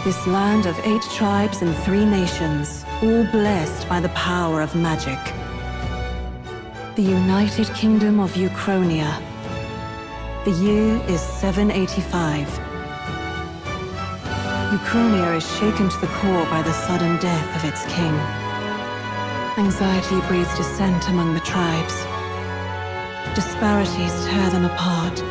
This land of 8 tribes and 3 nations, all blessed by the power of magic. The United Kingdom of Ucronia. The year is 785. Ucronia is shaken to the core by the sudden death of its king. Anxiety breeds dissent among the tribes. Disparities tear them apart,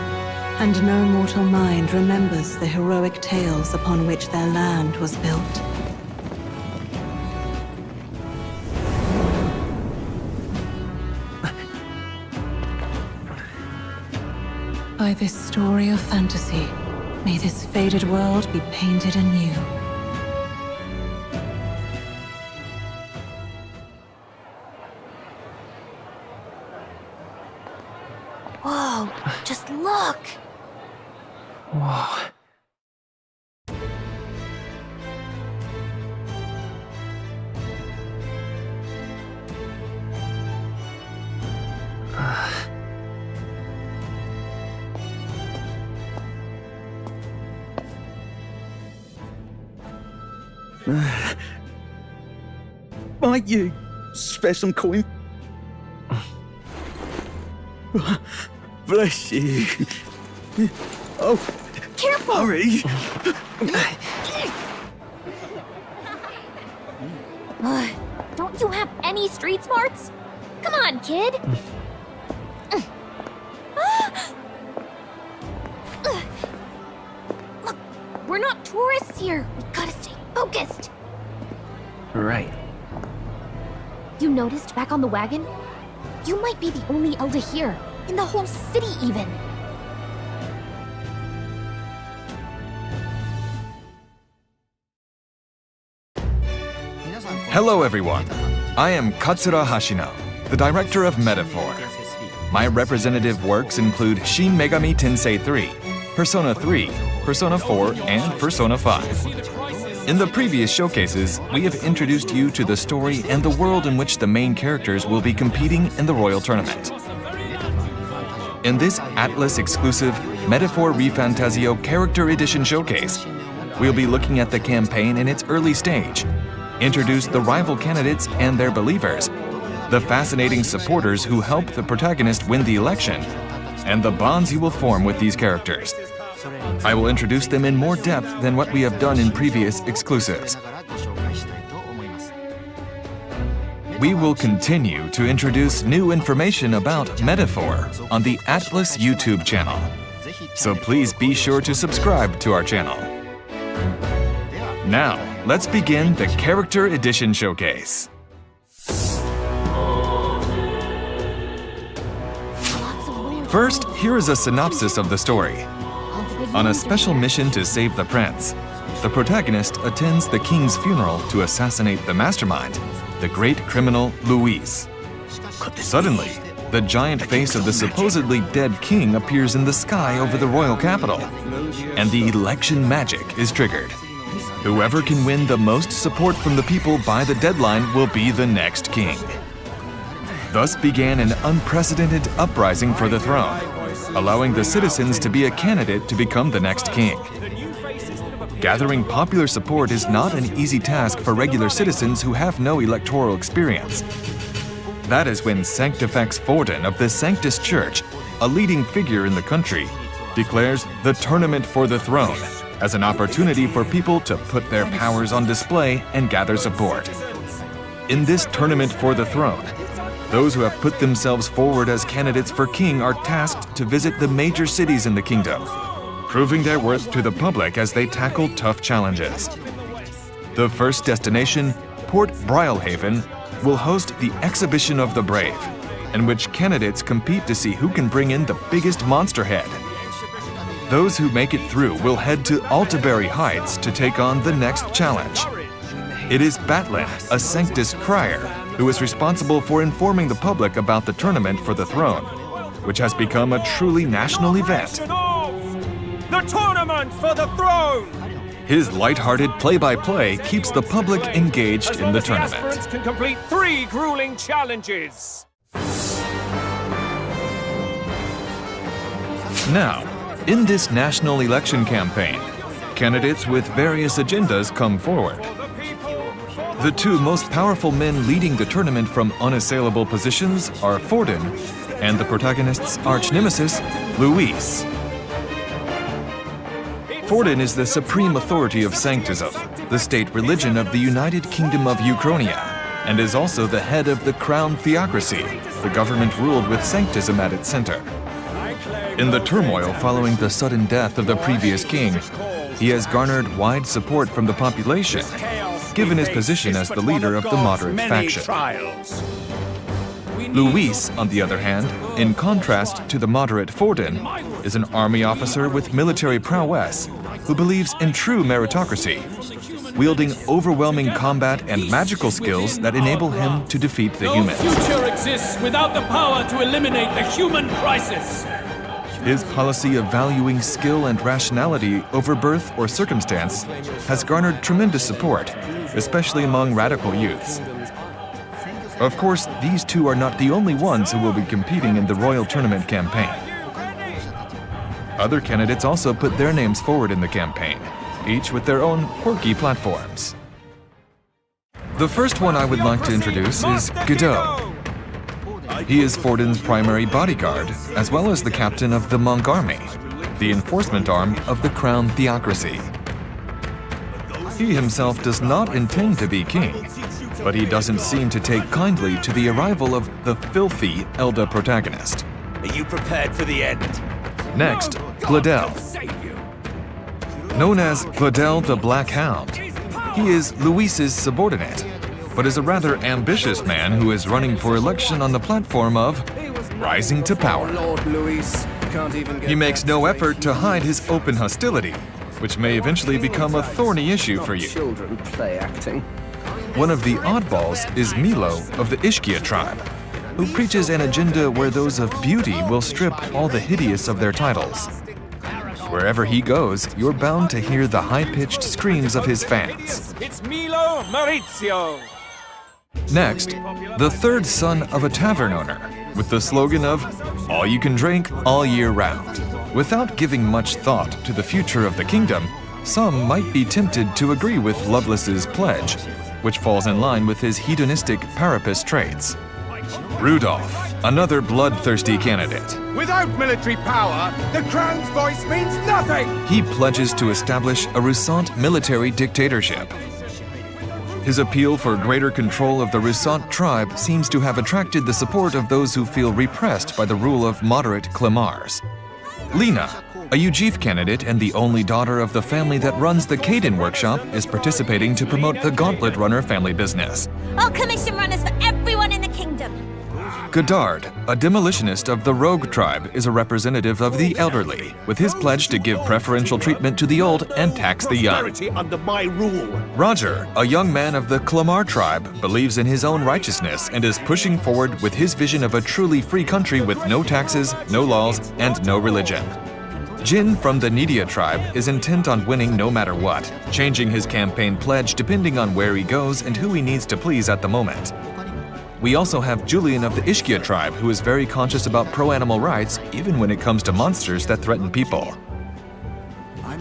and no mortal mind remembers the heroic tales upon which their land was built. By this story of fantasy, may this faded world be painted anew. Whoa, just look! Whoa. Might you spare some coin? Bless you. Oh, Careful! hurry! Don't you have any street smarts? Come on, kid! Look, we're not tourists here. We gotta stay focused. Right. You noticed back on the wagon? You might be the only elder here, in the whole city even. Hello everyone, I am Katsura Hashino, the director of Metaphor. My representative works include Shin Megami Tensei 3, Persona 3, Persona 4, and Persona 5. In the previous showcases, we have introduced you to the story and the world in which the main characters will be competing in the Royal Tournament. In this ATLUS exclusive Metaphor ReFantazio Character Edition showcase, we'll be looking at the campaign in its early stage, introduce the rival candidates and their believers, the fascinating supporters who help the protagonist win the election, and the bonds he will form with these characters. I will introduce them in more depth than what we have done in previous exclusives. We will continue to introduce new information about Metaphor on the ATLUS YouTube channel. So please be sure to subscribe to our channel. Now, let's begin the Character Edition Showcase. First, here is a synopsis of the story. On a special mission to save the prince, the protagonist attends the king's funeral to assassinate the mastermind, the great criminal Luis. Suddenly, the giant face of the supposedly dead king appears in the sky over the royal capital, and the election magic is triggered. Whoever can win the most support from the people by the deadline will be the next king. Thus began an unprecedented uprising for the throne, allowing the citizens to be a candidate to become the next king. Gathering popular support is not an easy task for regular citizens who have no electoral experience. That is when Sanctifex Forden of the Sanctus Church, a leading figure in the country, declares the Tournament for the Throne as an opportunity for people to put their powers on display and gather support. In this Tournament for the Throne, those who have put themselves forward as candidates for king are tasked to visit the major cities in the kingdom, proving their worth to the public as they tackle tough challenges. The first destination, Port Brilehaven, will host the Exhibition of the Brave, in which candidates compete to see who can bring in the biggest monster head. Those who make it through will head to Altaberry Heights to take on the next challenge. It is Batlin, a Sanctus Crier, who is responsible for informing the public about the Tournament for the Throne, which has become a truly national event. The Tournament for the Throne! His lighthearted play-by-play keeps the public engaged in the tournament. Aspirants can complete 3 grueling challenges. Now, in this national election campaign, candidates with various agendas come forward. The two most powerful men leading the tournament from unassailable positions are Forden and the protagonist's arch-nemesis, Luis. Forden is the supreme authority of Sanctism, the state religion of the United Kingdom of Ucronia, and is also the head of the Crown Theocracy, the government ruled with Sanctism at its center. In the turmoil following the sudden death of the previous king, he has garnered wide support from the population, given his position as the leader of the moderate faction. Luis, on the other hand, in contrast to the moderate Forden, is an army officer with military prowess who believes in true meritocracy, wielding overwhelming combat and magical skills that enable him to defeat the humans. No future exists without the power to eliminate the human crisis. His policy of valuing skill and rationality over birth or circumstance has garnered tremendous support, especially among radical youths. Of course, these two are not the only ones who will be competing in the Royal Tournament campaign. Other candidates also put their names forward in the campaign, each with their own quirky platforms. The first one I would like to introduce is Godot. He is Forden's primary bodyguard, as well as the captain of the Monk Army, the enforcement arm of the Crown Theocracy. He himself does not intend to be king, but he doesn't seem to take kindly to the arrival of the filthy Elda protagonist. Are you prepared for the end? Next, Gladel. Known as Gladel the Black Hound, he is Luis's subordinate, but is a rather ambitious man who is running for election on the platform of rising to power. He makes no effort to hide his open hostility, which may eventually become a thorny issue for you. One of the oddballs is Milo of the Ukia tribe, who preaches an agenda where those of beauty will strip all the hideous of their titles. Wherever he goes, you're bound to hear the high-pitched screams of his fans. It's Milo Maurizio. Next, the third son of a tavern owner, with the slogan of all you can drink all year round. Without giving much thought to the future of the kingdom, some might be tempted to agree with Lovelace's pledge, which falls in line with his hedonistic parapus traits. Rudolph, another bloodthirsty candidate. Without military power, the crown's voice means nothing. He pledges to establish a Rusant military dictatorship. His appeal for greater control of the Rusant tribe seems to have attracted the support of those who feel repressed by the rule of moderate Clemars. Lena, a Ujif candidate and the only daughter of the family that runs the Caden workshop, is participating to promote the Gauntlet Runner family business. All commission runners for everyone in the kingdom. Godard, a demolitionist of the Rogue tribe, is a representative of the elderly, with his pledge to give preferential treatment to the old and tax the young. Under my rule. Roger, a young man of the Clemar tribe, believes in his own righteousness and is pushing forward with his vision of a truly free country with no taxes, no laws, and no religion. Jin from the Nidia tribe is intent on winning no matter what, changing his campaign pledge depending on where he goes and who he needs to please at the moment. We also have Julian of the Ukia tribe, who is very conscious about pro-animal rights, even when it comes to monsters that threaten people.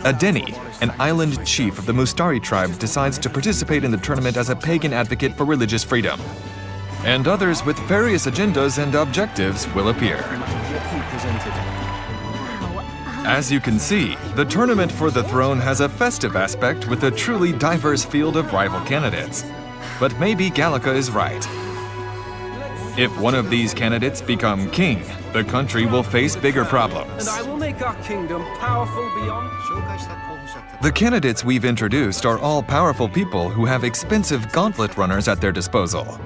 Adeni, an island chief of the Mustari tribe, decides to participate in the tournament as a pagan advocate for religious freedom. And others with various agendas and objectives will appear. As you can see, the tournament for the throne has a festive aspect with a truly diverse field of rival candidates. But maybe Gallica is right. If one of these candidates become king, the country will face bigger problems. And I will make our kingdom powerful beyond. The candidates we've introduced are all powerful people who have expensive gauntlet runners at their disposal.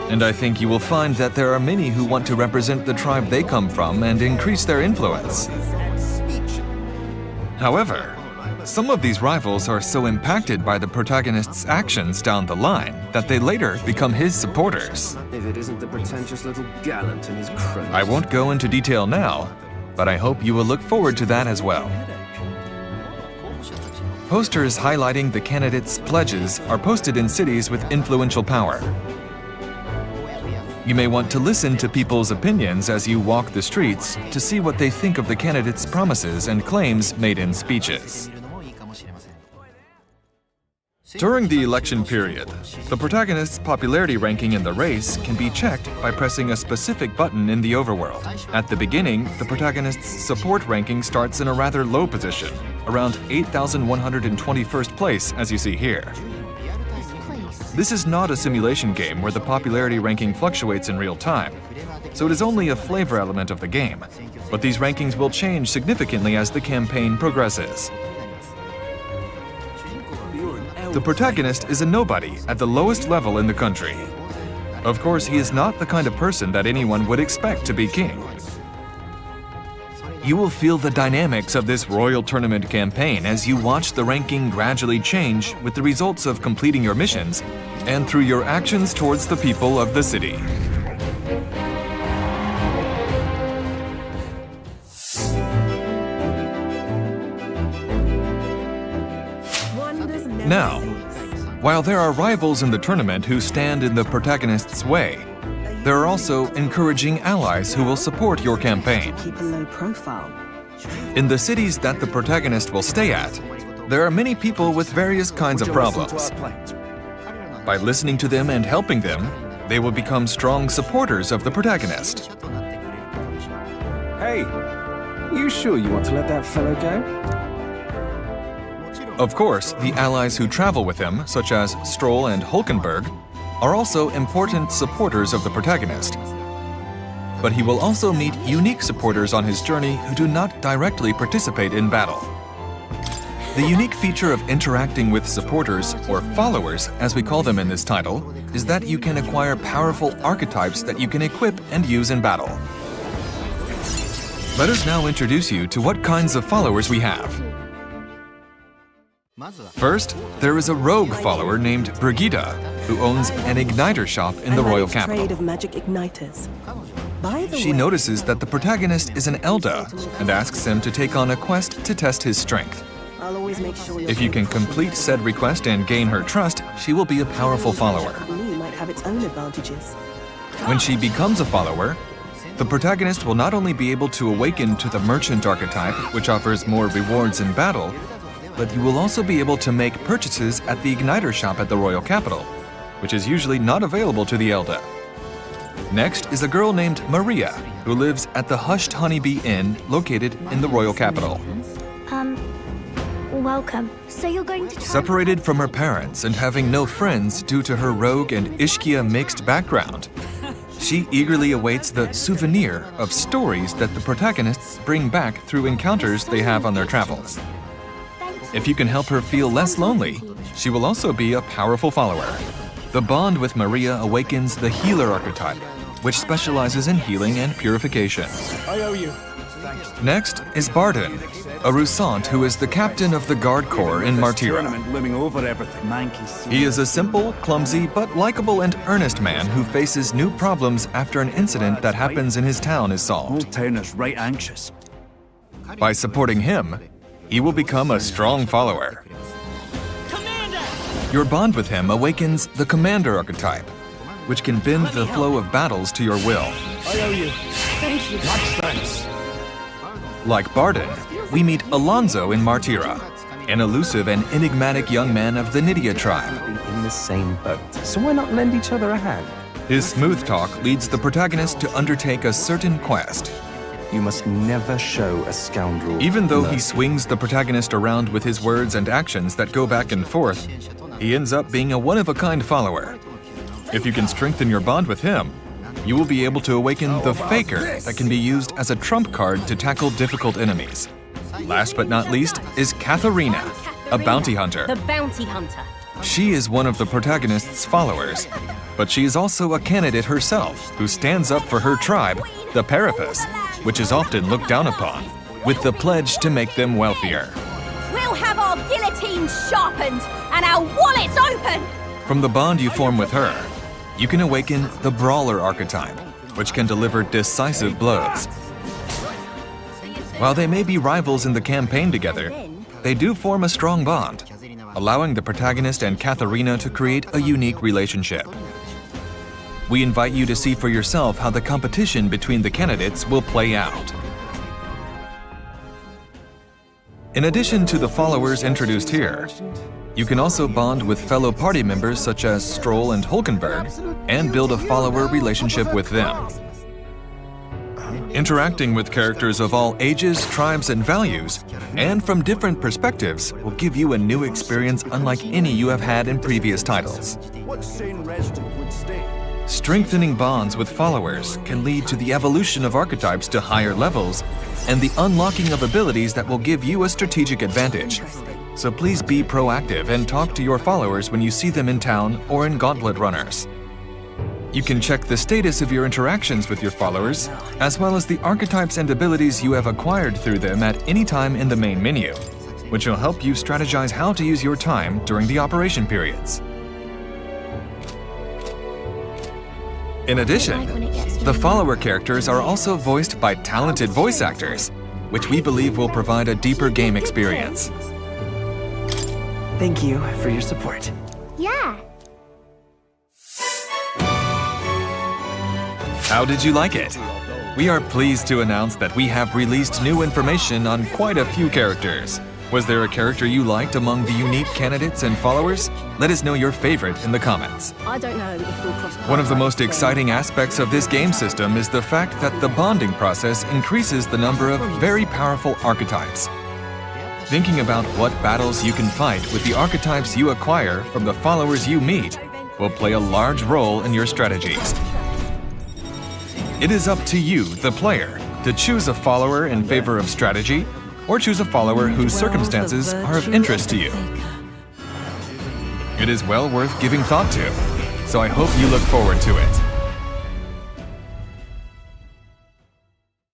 And I think you will find that there are many who want to represent the tribe they come from and increase their influence. However, some of these rivals are so impacted by the protagonist's actions down the line that they later become his supporters. If it isn't the pretentious little gallant and his cronies. I won't go into detail now, but I hope you will look forward to that as well. Posters highlighting the candidates' pledges are posted in cities with influential power. You may want to listen to people's opinions as you walk the streets to see what they think of the candidates' promises and claims made in speeches. During the election period, the protagonist's popularity ranking in the race can be checked by pressing a specific button in the overworld. At the beginning, the protagonist's support ranking starts in a rather low position, around 8,121st place, as you see here. This is not a simulation game where the popularity ranking fluctuates in real time, so it is only a flavor element of the game. But these rankings will change significantly as the campaign progresses. The protagonist is a nobody at the lowest level in the country. Of course, he is not the kind of person that anyone would expect to be king. You will feel the dynamics of this royal tournament campaign as you watch the ranking gradually change with the results of completing your missions and through your actions towards the people of the city. Now, while there are rivals in the tournament who stand in the protagonist's way, there are also encouraging allies who will support your campaign. Keep a low profile. In the cities that the protagonist will stay at, there are many people with various kinds of problems. By listening to them and helping them, they will become strong supporters of the protagonist. Hey, you sure you want to let that fellow go? Of course, the allies who travel with him, such as Stroll and Hulkenberg, are also important supporters of the protagonist. But he will also meet unique supporters on his journey who do not directly participate in battle. The unique feature of interacting with supporters, or followers as we call them in this title, is that you can acquire powerful archetypes that you can equip and use in battle. Let us now introduce you to what kinds of followers we have. First, there is a rogue follower named Brigida, who owns an igniter shop in the royal capital. Trade of magic igniters. By the She way, notices that the protagonist is an Elda and asks him to take on a quest to test his strength. I'll always make sure If you can complete said request and gain her trust, she will be a powerful follower. might have its own advantages. When she becomes a follower, the protagonist will not only be able to awaken to the merchant archetype, which offers more rewards in battle, but you will also be able to make purchases at the igniter shop at the royal capital, which is usually not available to the Elda. Next is a girl named Maria, who lives at the Hushed Honeybee Inn located in the royal capital. Welcome. So you're going to try... Separated from her parents and having no friends due to her rogue and Ishkia mixed background, she eagerly awaits the souvenir of stories that the protagonists bring back through encounters they have on their travels. If you can help her feel less lonely, she will also be a powerful follower. The bond with Maria awakens the healer archetype, which specializes in healing and purification. I owe you. Next is Barden, a Rusant who is the captain of the guard corps in Martira. Looming over everything. He is a simple, clumsy, but likable and earnest man who faces new problems after an incident that happens in his town is solved. town is right anxious. By supporting him, he will become a strong follower. Your bond with him awakens the commander archetype, which can bend the flow of battles to your will. I owe you. Thank you. Much thanks. Like Barden, we meet Alonso in Martira, an elusive and enigmatic young man of the Nydia tribe. In the same boat, so why not lend each other a hand? His smooth talk leads the protagonist to undertake a certain quest. You must never show a scoundrel. Even though he mercy. swings the protagonist around with his words and actions that go back and forth, he ends up being a one-of-a-kind follower. If you can strengthen your bond with him, you will be able to awaken the Faker that can be used as a trump card to tackle difficult enemies. Last but not least is Katharina, a bounty hunter. The bounty hunter. She is one of the protagonist's followers, but she is also a candidate herself who stands up for her tribe, the Parapus, which is often looked down upon, with the pledge to make them wealthier. We'll have our guillotines sharpened and our wallets open. From the bond you form with her, you can awaken the Brawler archetype, which can deliver decisive blows. While they may be rivals in the campaign together, they do form a strong bond, allowing the protagonist and Katharina to create a unique relationship. We invite you to see for yourself how the competition between the candidates will play out. In addition to the followers introduced here, you can also bond with fellow party members such as Stroll and Hulkenberg and build a follower relationship with them. Interacting with characters of all ages, tribes, and values, and from different perspectives, will give you a new experience unlike any you have had in previous titles. Strengthening bonds with followers can lead to the evolution of archetypes to higher levels and the unlocking of abilities that will give you a strategic advantage. So please be proactive and talk to your followers when you see them in town or in Gauntlet Runners. You can check the status of your interactions with your followers, as well as the archetypes and abilities you have acquired through them at any time in the main menu, which will help you strategize how to use your time during the operation periods. In addition, the follower characters are also voiced by talented voice actors, which we believe will provide a deeper game experience. Thank you for your support. Yeah. How did you like it? We are pleased to announce that we have released new information on quite a few characters. Was there a character you liked among the unique candidates and followers? Let us know your favorite in the comments. I don't know if we'll cross One of the most exciting aspects of this game system is the fact that the bonding process increases the number of very powerful archetypes. Thinking about what battles you can fight with the archetypes you acquire from the followers you meet will play a large role in your strategies. It is up to you, the player, to choose a follower in favor of strategy, or choose a follower whose circumstances are of interest to you. It is well worth giving thought to, so I hope you look forward to it.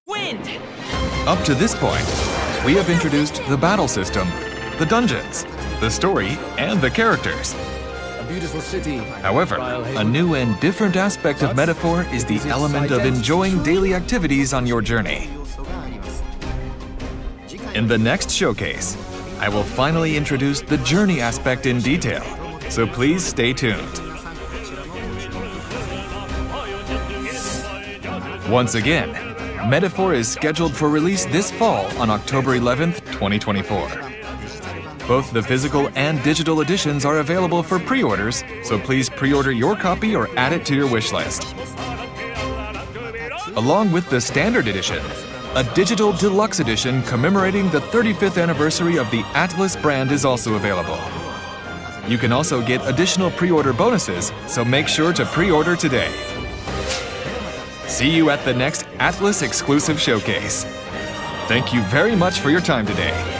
Wind! Up to this point, we have introduced the battle system, the dungeons, the story, and the characters. A beautiful city. However, a new and different aspect of Metaphor is the element of enjoying daily activities on your journey. In the next showcase, I will finally introduce the journey aspect in detail, so please stay tuned. Once again, Metaphor is scheduled for release this fall on October 11th, 2024. Both the physical and digital editions are available for pre-orders, so please pre-order your copy or add it to your wish list. Along with the standard edition, a digital deluxe edition commemorating the 35th anniversary of the ATLUS brand is also available. You can also get additional pre-order bonuses, so make sure to pre-order today. See you at the next ATLUS exclusive showcase. Thank you very much for your time today.